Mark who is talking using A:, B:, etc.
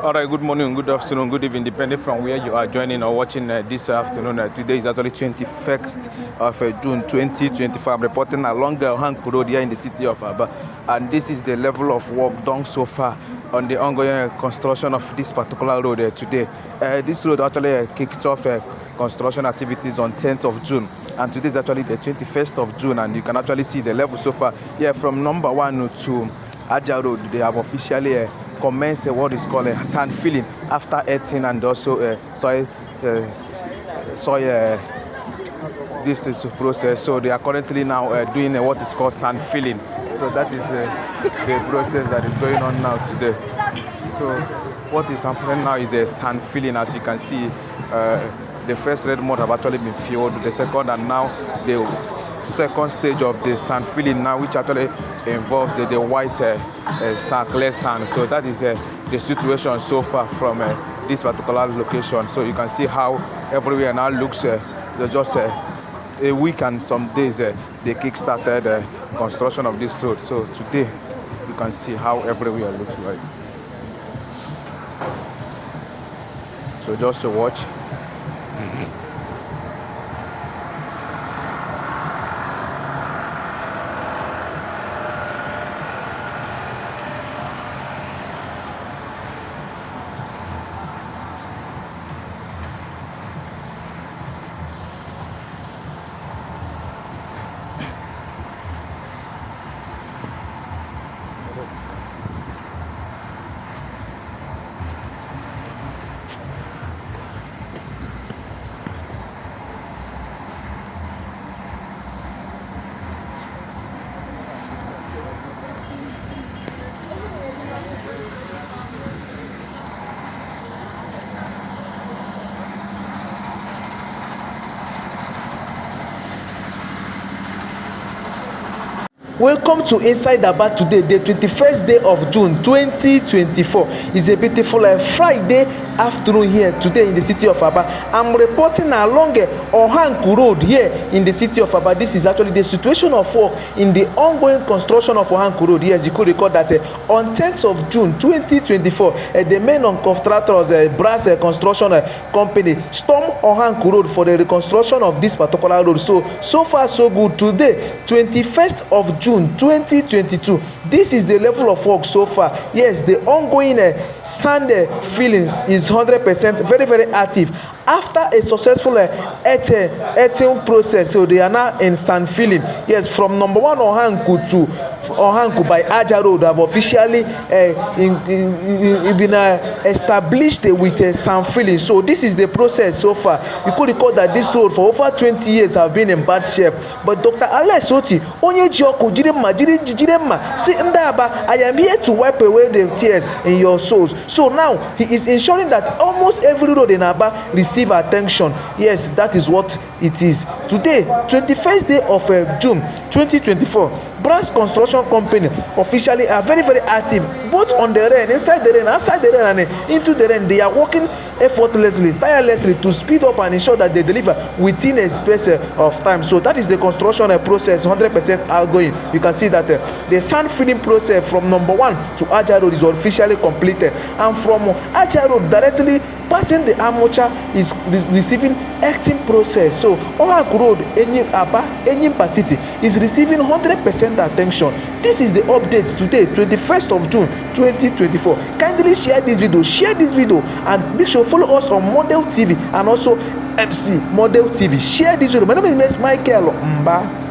A: All right, good morning, good afternoon, good evening, depending from where you are joining or watching this afternoon. Today is actually 21st of June 2025. I'm reporting along the Ohanku Road here in the city of Aba, and this is the level of work done so far on the ongoing construction of this particular road today. This road actually kicked off construction activities on 10th of June, and today is actually the 21st of June, and you can actually see the level so far. Yeah, from number 1 to Aja Road, they have officially commence what is called a sand filling after earthing and also soil this is the process. So they are currently now doing what is called sand filling. So that is the process that is going on now today. So what is happening now is a sand filling. As you can see, the first red mud have actually been filled, the second, and now the second stage of the sand filling now, which actually involves the white sand, clear sand. So that is the situation so far from this particular location. So you can see how everywhere now looks just a week and some days they kick-started construction of this road. So today you can see how everywhere looks like. So just to watch.
B: Welcome to Inside Aba today, the 21st day of June 2024. It's a beautiful Friday afternoon here today in the city of Aba. I'm reporting along Ohanku Road here in the city of Aba. This is actually the situation of work in the ongoing construction of Ohanku Road. Yes, you could record that on 10th of June 2024, the main contractors, brass construction company, stormed Ohanku Road for the reconstruction of this particular road. So far so good. Today, 21st of June 2022, this is the level of work so far. Yes, the ongoing sand fillings is 100% very active after a successful earthing process. So they are now in sand filling. Yes, from number 1 Ohanku to Ohanku by Aja Road have officially been established with sand filling. So this is the process so far. You could recall that this road for over 20 years have been in bad shape, but Dr. Otti, onye jioku jirema, say Ndaba, I am here to wipe away the tears in your souls. So now he is ensuring that almost every road in Aba receive attention. Yes, that is what it is. Today, 21st day of June 2024, brass construction company officially are very active, both on the rain, inside the rain, outside the rain, and into the rain. They are working effortlessly, tirelessly to speed up and ensure that they deliver within a space of time. So that is the construction process, 100% outgoing. You can see that the sand filling process from number 1 to Aja Road is officially completed, and from Aja Road directly passing the armature is receiving earthing process. So Ohanku Road, Enyimba City is receiving 100% attention. This is the update today, 21st of June 2024. Kindly share this video, and make sure follow us on Model TV and also MC Model TV. Share this video. My name is Michael Mba.